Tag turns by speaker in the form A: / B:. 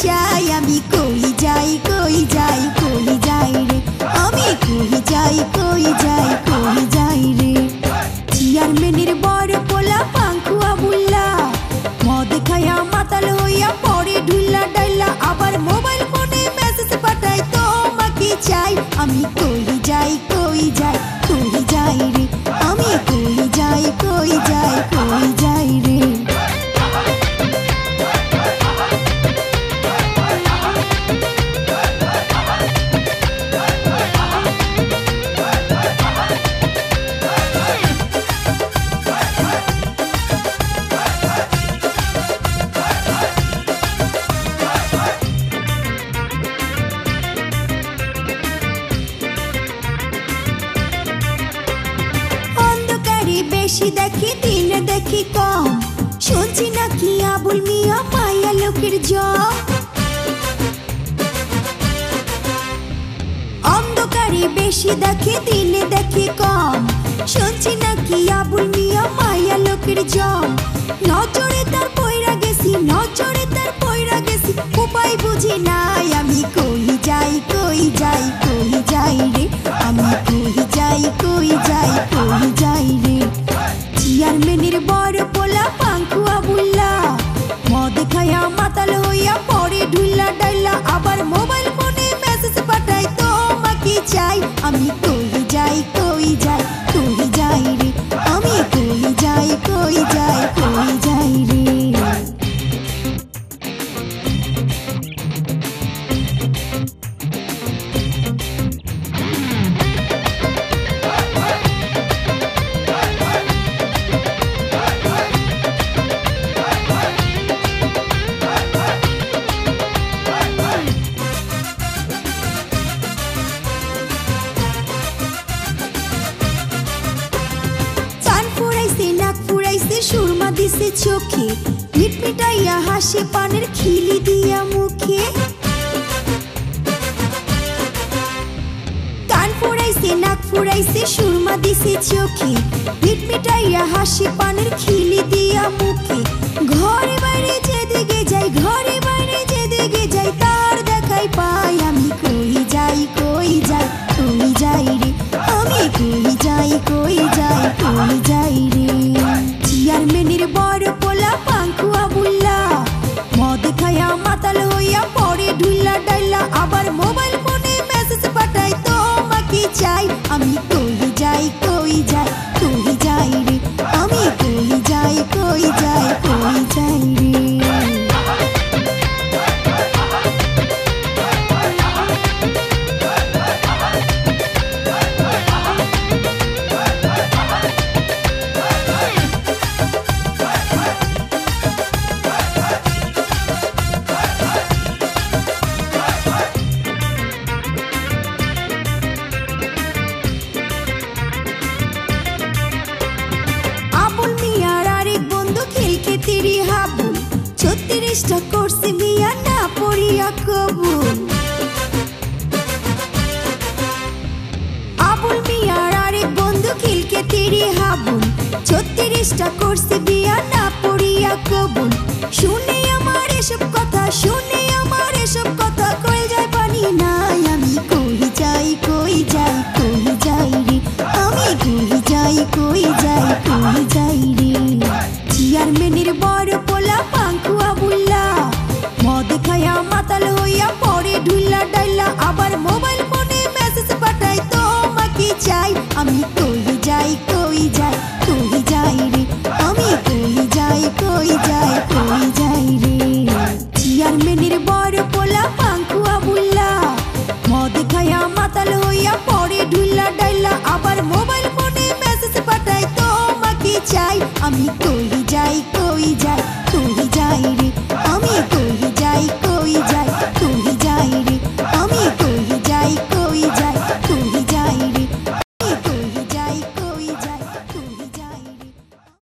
A: চাই আমি কই যাই কই যাই কই যাই রে আমি কই যাই কই যাই কই যাই রে চেয়ারম্যানের বড় পোলা পাঙ্কুয়া বুল্লা মদ খায়া মাতাল হইয়া পরে ঢুল্লা ডাইলা আবার মোবাইল ফোনে মেসেজ পাঠায় তোমাকে চাই আমি কই যাই কই যাই কই যাই রে আমি কই যাই কই যাই কই যাই রে বেশি দেখি দিন দেখি কম শুনছি নাকি আবুল মিয়া মায়া লোকের জব অন্ধকারে বেশি দেখি দিন দেখি কম শুনছি নাকি আবুল মিয়া মায়া লোকের জব নজরে তার পয়রা গেছি নজরে তার পয়রা গেছি উপায় বুঝি নাই আমি কই যাই কই যাই কই যাই রে আমি কই যাই কই যাই কই যাই রে চেয়ারম্যানের বড় পোলা পাঙ্কুয়া বুল্লা মদ খায়া মাতাল হইয়া পরে ঢুল্লা ডাইলা আবার মোবাইল ফোনে মেসেজ পাঠায় তোমাকে চাই আমি কই যাই কই যাই কই যাই রে আমি কই যাই কই যাই কই যাই রে সুরমা দিছে চোখে মিটমিটাইয়া হাসে পানের খিলি দিয়া মুখে কান ফুরাইছে নাক ফুরাইছে সুরমা দিছে চোখে মিটমিটাইয়া হাসে পানের খিলি দিয়া মুখে ঘরে বাইরে যেদিকে যাই ঘরে বাইরে যেদিকে যাই তার দেখাই পাই আমি কই যাই কই যাই কই যাই রে আমি কই যাই কই যাই কই যাই রে চেয়ারম্যানের বড় পোলা পাঙ্কুয়া বুল্লা মদ খায়া মাতাল হইয়া পরে ঢুল্লা ডাইলা আবার মোবাইল ফোনে মেসেজ পাঠায় তোমাকে চাই আমি কই যাই কই যাই কই যাই রে আমি কই যাই কই যাই কই যাই রে চেষ্টা করছি মিয়া না পড়িয়া কবুল আবুল মিয়ার আরেক বন্ধু খিলকে তিরি হাবুল 36টা করছি বিয়া না পড়িয়া কবুল শুনে আমার এসব কথা শুনে আমার এসব কথা কই যায় পানি নাই আমি কই যাই কই যাই কই যাই রে আমি কই যাই কই যাই কই যাই রে চেয়ারম্যানের বড় পোলা পাঙ্কুয়া বুল্লা মদ খায়া মাতাল হইয়া পরে ঢুল্লা ডাইলা আবার মোবাইল ফোনে মেসেজ পাঠায় তোমাকে চাই আমি কই যাই কই যাই কই যাই রে আমি কই যাই কই যাই কই যাই রে চেয়ারম্যানের বড় পোলা পাঙ্কুয়া বুল্লা মদ খায়া মাতাল হইয়া পরে ঢুল্লা ডাইলা আবার মোবাইল ফোনে মেসেজ পাঠায় তোমাকে চাই আমি কই যাই কই যাই